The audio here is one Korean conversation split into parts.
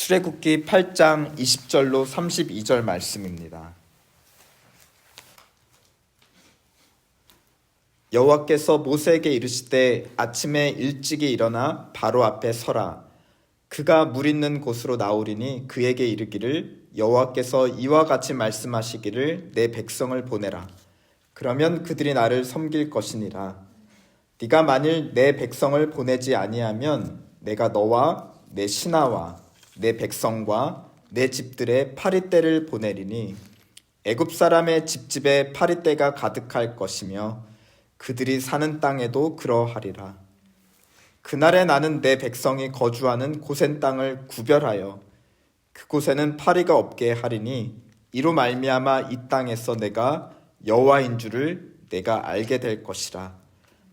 출애굽기 8장 20절로 32절 말씀입니다. 여호와께서 모세에게 이르시되 아침에 일찍이 일어나 바로 앞에 서라. 그가 물 있는 곳으로 나오리니 그에게 이르기를 여호와께서 이와 같이 말씀하시기를 내 백성을 보내라. 그러면 그들이 나를 섬길 것이니라. 네가 만일 내 백성을 보내지 아니하면 내가 너와 내 신하와 내 백성과 내 집들의 파리떼를 보내리니 애굽 사람의 집집에 파리떼가 가득할 것이며 그들이 사는 땅에도 그러하리라. 그날에 나는 내 백성이 거주하는 고센 땅을 구별하여 그곳에는 파리가 없게 하리니 이로 말미암아 이 땅에서 내가 여호와인 줄을 내가 알게 될 것이라.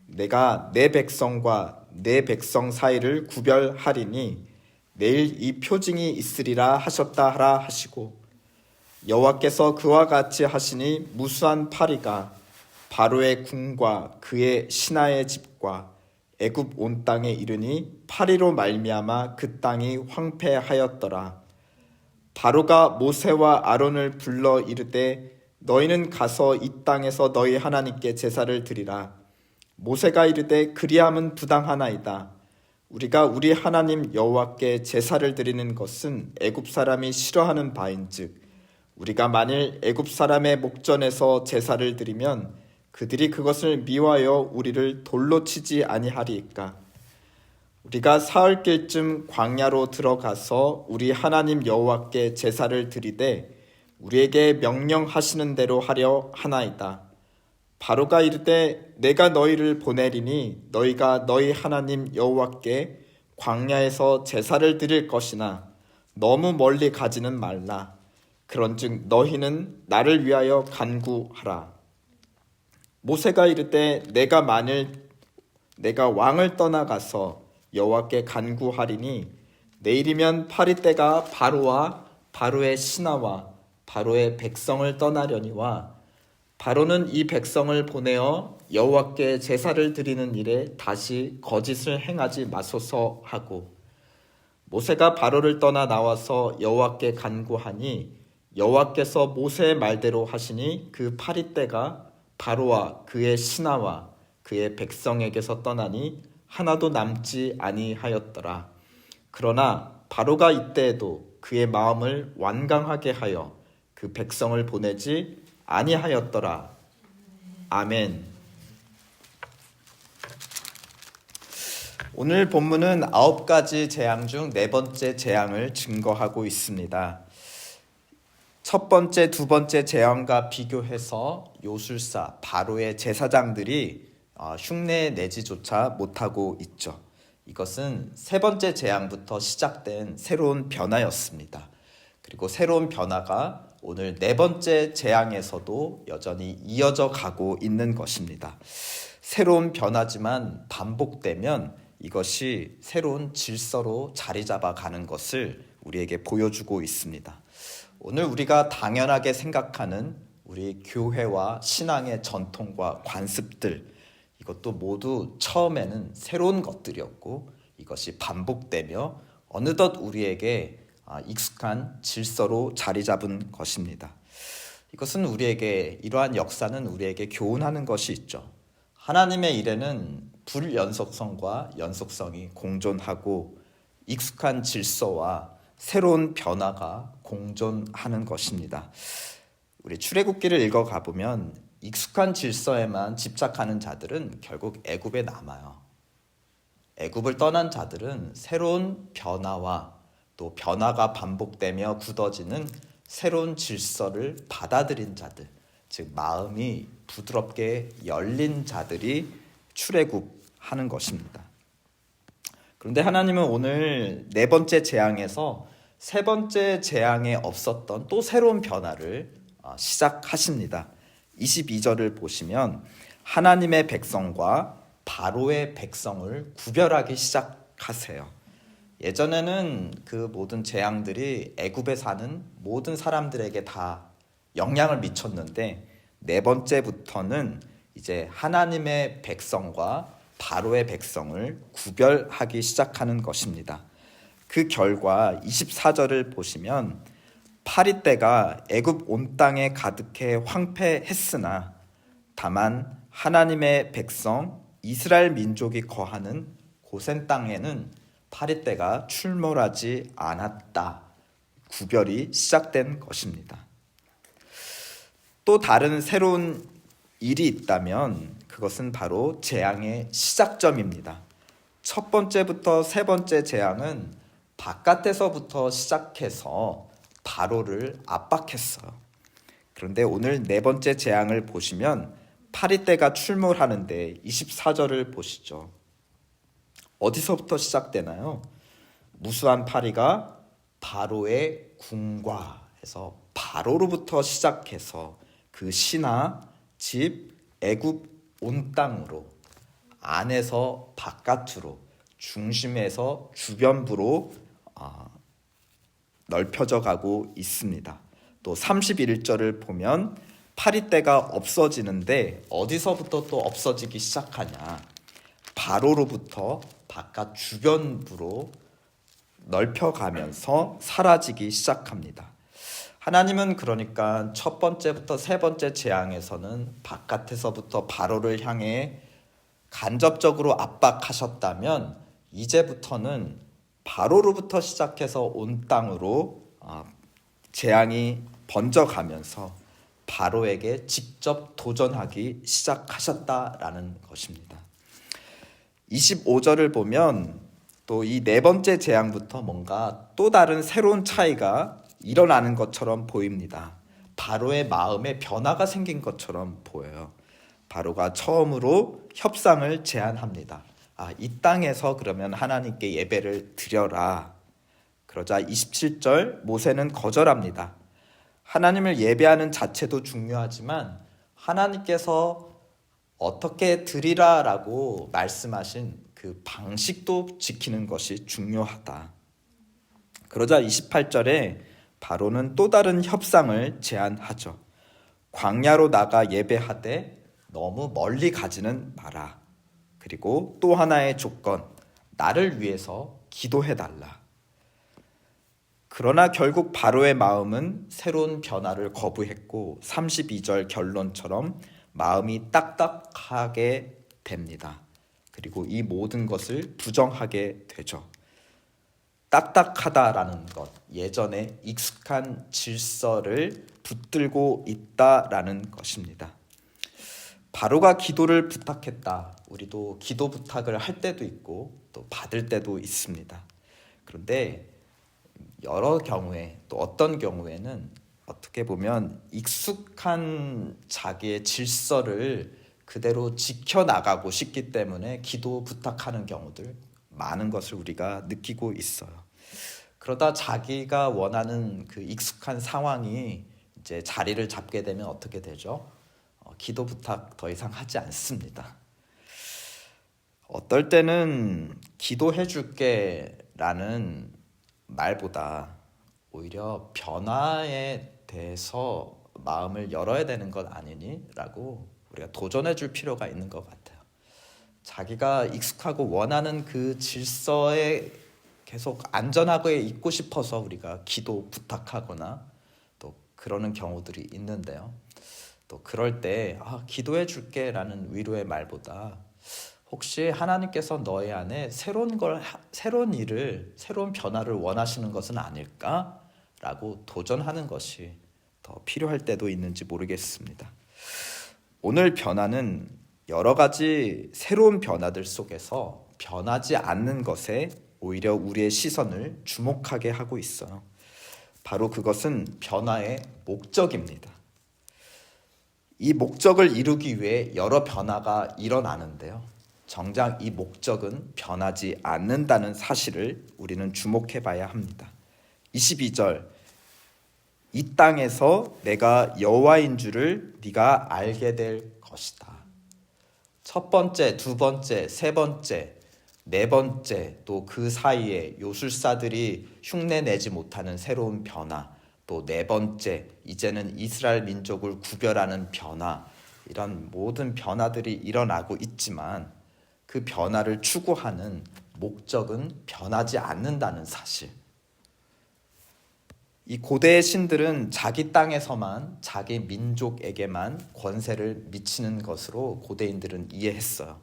내가 내 백성과 내 백성 사이를 구별하리니 내일 이 표징이 있으리라 하셨다 하라 하시고, 여호와께서 그와 같이 하시니 무수한 파리가 바로의 궁과 그의 신하의 집과 애굽 온 땅에 이르니 파리로 말미암아 그 땅이 황폐하였더라. 바로가 모세와 아론을 불러 이르되 너희는 가서 이 땅에서 너희 하나님께 제사를 드리라. 모세가 이르되 그리함은 부당하나이다. 우리가 우리 하나님 여호와께 제사를 드리는 것은 애굽 사람이 싫어하는 바인즉 우리가 만일 애굽 사람의 목전에서 제사를 드리면 그들이 그것을 미워하여 우리를 돌로 치지 아니하리이까. 우리가 사흘길쯤 광야로 들어가서 우리 하나님 여호와께 제사를 드리되 우리에게 명령하시는 대로 하려 하나이다. 바로가 이르되 내가 너희를 보내리니 너희가 너희 하나님 여호와께 광야에서 제사를 드릴 것이나 너무 멀리 가지는 말라. 그런즉 너희는 나를 위하여 간구하라. 모세가 이르되 내가 만일 내가 왕을 떠나가서 여호와께 간구하리니 내일이면 파리떼가 바로와 바로의 신하와 바로의 백성을 떠나려니와 바로는 이 백성을 보내어 여호와께 제사를 드리는 일에 다시 거짓을 행하지 마소서 하고, 모세가 바로를 떠나 나와서 여호와께 간구하니 여호와께서 모세의 말대로 하시니 그 파리떼가 바로와 그의 신하와 그의 백성에게서 떠나니 하나도 남지 아니하였더라. 그러나 바로가 이때에도 그의 마음을 완강하게 하여 그 백성을 보내지 아니하였더라. 아멘. 오늘 본문은 9가지 재앙 중 4번째 재앙을 증거하고 있습니다. 첫 번째, 두 번째 재앙과 비교해서 요술사, 바로의 제사장들이 흉내 내지조차 못하고 있죠. 이것은 세 번째 재앙부터 시작된 새로운 변화였습니다. 그리고 새로운 변화가 오늘 네 번째 재앙에서도 여전히 이어져 가고 있는 것입니다. 새로운 변화지만 반복되면 이것이 새로운 질서로 자리 잡아가는 것을 우리에게 보여주고 있습니다. 오늘 우리가 당연하게 생각하는 우리 교회와 신앙의 전통과 관습들, 이것도 모두 처음에는 새로운 것들이었고 이것이 반복되며 어느덧 우리에게 익숙한 질서로 자리 잡은 것입니다. 이것은 이러한 역사는 우리에게 교훈하는 것이 있죠. 하나님의 일에는 불연속성과 연속성이 공존하고 익숙한 질서와 새로운 변화가 공존하는 것입니다. 우리 출애굽기를 읽어가 보면 익숙한 질서에만 집착하는 자들은 결국 애굽에 남아요. 애굽을 떠난 자들은 새로운 변화와 또 변화가 반복되며 굳어지는 새로운 질서를 받아들인 자들, 즉 마음이 부드럽게 열린 자들이 출애굽하는 것입니다. 그런데 하나님은 오늘 네 번째 재앙에서 세 번째 재앙에 없었던 또 새로운 변화를 시작하십니다. 22절을 보시면 하나님의 백성과 바로의 백성을 구별하기 시작하세요. 예전에는 그 모든 재앙들이 애굽에 사는 모든 사람들에게 다 영향을 미쳤는데 네 번째부터는 이제 하나님의 백성과 바로의 백성을 구별하기 시작하는 것입니다. 그 결과 24절을 보시면 파리떼가 애굽 온 땅에 가득해 황폐했으나 다만 하나님의 백성 이스라엘 민족이 거하는 고센 땅에는 파리떼가 출몰하지 않았다. 구별이 시작된 것입니다. 또 다른 새로운 일이 있다면 그것은 바로 재앙의 시작점입니다. 첫 번째부터 세 번째 재앙은 바깥에서부터 시작해서 바로를 압박했어요. 그런데 오늘 네 번째 재앙을 보시면 파리떼가 출몰하는데 24절을 보시죠. 어디서부터 시작되나요? 무수한 파리가 바로의 궁과 해서 바로로부터 시작해서 그 신하, 집, 애굽 온 땅으로 안에서 바깥으로 중심에서 주변부로 넓혀져 가고 있습니다. 또 31절을 보면 파리떼가 없어지는데 어디서부터 또 없어지기 시작하냐? 바로로부터 바깥 주변부로 넓혀가면서 사라지기 시작합니다. 하나님은 그러니까 첫 번째부터 세 번째 재앙에서는 바깥에서부터 바로를 향해 간접적으로 압박하셨다면 이제부터는 바로로부터 시작해서 온 땅으로 재앙이 번져가면서 바로에게 직접 도전하기 시작하셨다라는 것입니다. 25절을 보면 또 이 네 번째 재앙부터 뭔가 또 다른 새로운 차이가 일어나는 것처럼 보입니다. 바로의 마음에 변화가 생긴 것처럼 보여요. 바로가 처음으로 협상을 제안합니다. 이 땅에서 그러면 하나님께 예배를 드려라. 그러자 27절 모세는 거절합니다. 하나님을 예배하는 자체도 중요하지만 하나님께서 어떻게 드리라라고 말씀하신 그 방식도 지키는 것이 중요하다. 그러자 28절에 바로는 또 다른 협상을 제안하죠. 광야로 나가 예배하되 너무 멀리 가지는 마라. 그리고 또 하나의 조건, 나를 위해서 기도해달라. 그러나 결국 바로의 마음은 새로운 변화를 거부했고 32절 결론처럼 마음이 딱딱하게 됩니다. 그리고 이 모든 것을 부정하게 되죠. 딱딱하다라는 것, 예전에 익숙한 질서를 붙들고 있다라는 것입니다. 바로가 기도를 부탁했다. 우리도 기도 부탁을 할 때도 있고 또 받을 때도 있습니다. 그런데 여러 경우에 또 어떤 경우에는 어떻게 보면 익숙한 자기의 질서를 그대로 지켜나가고 싶기 때문에 기도 부탁하는 경우들 많은 것을 우리가 느끼고 있어요. 그러다 자기가 원하는 그 익숙한 상황이 이제 자리를 잡게 되면 어떻게 되죠? 기도 부탁 더 이상 하지 않습니다. 어떨 때는 기도해 줄게 라는 말보다 오히려 변화에 대해서 마음을 열어야 되는 것 아니니? 라고 우리가 도전해 줄 필요가 있는 것 같아요. 자기가 익숙하고 원하는 그 질서에 계속 안전하게 있고 싶어서 우리가 기도 부탁하거나 또 그러는 경우들이 있는데요. 또 그럴 때 기도해 줄게 라는 위로의 말보다 혹시 하나님께서 너희 안에 새로운 일을, 새로운 변화를 원하시는 것은 아닐까? 라고 도전하는 것이 더 필요할 때도 있는지 모르겠습니다. 오늘 변화는 여러 가지 새로운 변화들 속에서 변하지 않는 것에 오히려 우리의 시선을 주목하게 하고 있어요. 바로 그것은 변화의 목적입니다. 이 목적을 이루기 위해 여러 변화가 일어나는데요. 정작 이 목적은 변하지 않는다는 사실을 우리는 주목해 봐야 합니다. 22절 이 땅에서 내가 여호와인 줄을 네가 알게 될 것이다. 첫 번째, 두 번째, 세 번째, 네 번째 또 그 사이에 요술사들이 흉내내지 못하는 새로운 변화, 또 네 번째 이제는 이스라엘 민족을 구별하는 변화, 이런 모든 변화들이 일어나고 있지만 그 변화를 추구하는 목적은 변하지 않는다는 사실. 이 고대의 신들은 자기 땅에서만, 자기 민족에게만 권세를 미치는 것으로 고대인들은 이해했어요.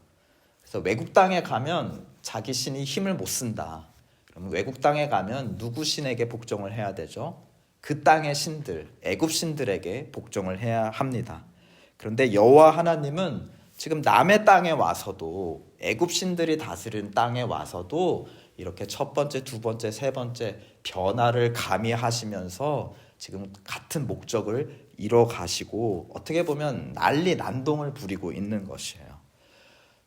그래서 외국 땅에 가면 자기 신이 힘을 못 쓴다. 그러면 외국 땅에 가면 누구 신에게 복종을 해야 되죠? 그 땅의 신들, 애굽 신들에게 복종을 해야 합니다. 그런데 여호와 하나님은 지금 남의 땅에 와서도, 애굽 신들이 다스린 땅에 와서도 이렇게 첫 번째, 두 번째, 세 번째 변화를 가미하시면서 지금 같은 목적을 이뤄 가시고 어떻게 보면 난리 난동을 부리고 있는 것이에요.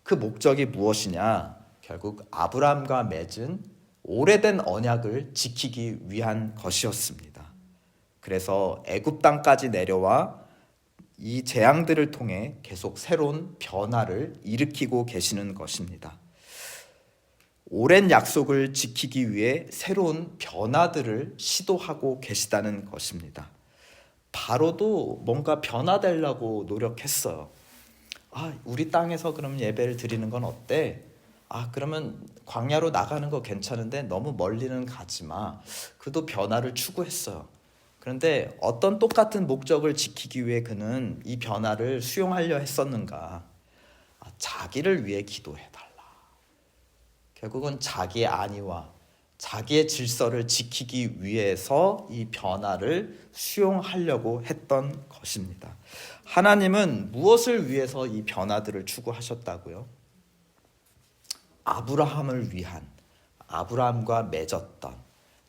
그 목적이 무엇이냐? 결국 아브라함과 맺은 오래된 언약을 지키기 위한 것이었습니다. 그래서 애굽 땅까지 내려와 이 재앙들을 통해 계속 새로운 변화를 일으키고 계시는 것입니다. 오랜 약속을 지키기 위해 새로운 변화들을 시도하고 계시다는 것입니다. 바로도 뭔가 변화되려고 노력했어요. 우리 땅에서 그럼 예배를 드리는 건 어때? 그러면 광야로 나가는 거 괜찮은데 너무 멀리는 가지 마. 그도 변화를 추구했어요. 그런데 어떤 똑같은 목적을 지키기 위해 그는 이 변화를 수용하려 했었는가? 자기를 위해 기도해달라. 결국은 자기의 안위와 자기의 질서를 지키기 위해서 이 변화를 수용하려고 했던 것입니다. 하나님은 무엇을 위해서 이 변화들을 추구하셨다고요? 아브라함을 위한, 아브라함과 맺었던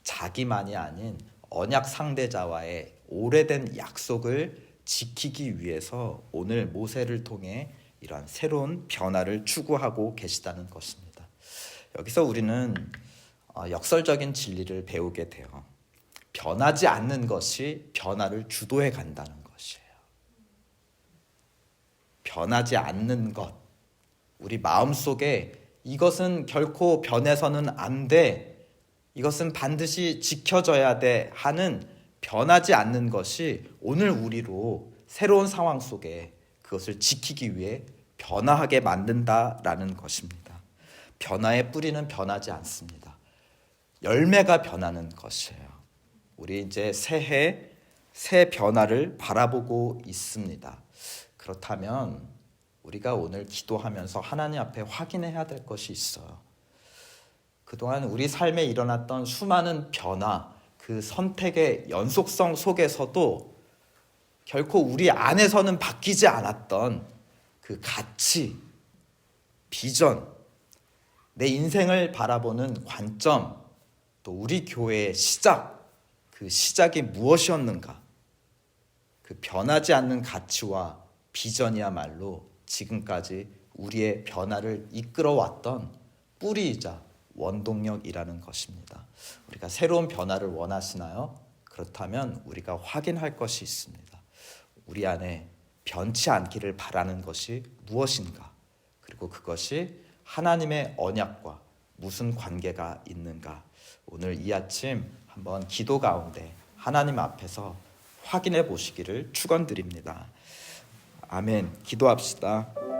자기만이 아닌 언약 상대자와의 오래된 약속을 지키기 위해서 오늘 모세를 통해 이러한 새로운 변화를 추구하고 계시다는 것입니다. 여기서 우리는 역설적인 진리를 배우게 돼요. 변하지 않는 것이 변화를 주도해 간다는 것이에요. 변하지 않는 것, 우리 마음속에 이것은 결코 변해서는 안 돼, 이것은 반드시 지켜져야 돼 하는 변하지 않는 것이 오늘 우리로 새로운 상황 속에 그것을 지키기 위해 변화하게 만든다라는 것입니다. 변화의 뿌리는 변하지 않습니다. 열매가 변하는 것이에요. 우리 이제 새해 새 변화를 바라보고 있습니다. 그렇다면 우리가 오늘 기도하면서 하나님 앞에 확인해야 될 것이 있어요. 그동안 우리 삶에 일어났던 수많은 변화, 그 선택의 연속성 속에서도 결코 우리 안에서는 바뀌지 않았던 그 가치, 비전, 내 인생을 바라보는 관점, 또 우리 교회의 시작, 그 시작이 무엇이었는가? 그 변하지 않는 가치와 비전이야말로 지금까지 우리의 변화를 이끌어왔던 뿌리이자 원동력이라는 것입니다. 우리가 새로운 변화를 원하시나요? 그렇다면 우리가 확인할 것이 있습니다. 우리 안에 변치 않기를 바라는 것이 무엇인가? 그리고 그것이 하나님의 언약과 무슨 관계가 있는가? 오늘 이 아침 한번 기도 가운데 하나님 앞에서 확인해 보시기를 축원드립니다. 아멘. 기도합시다.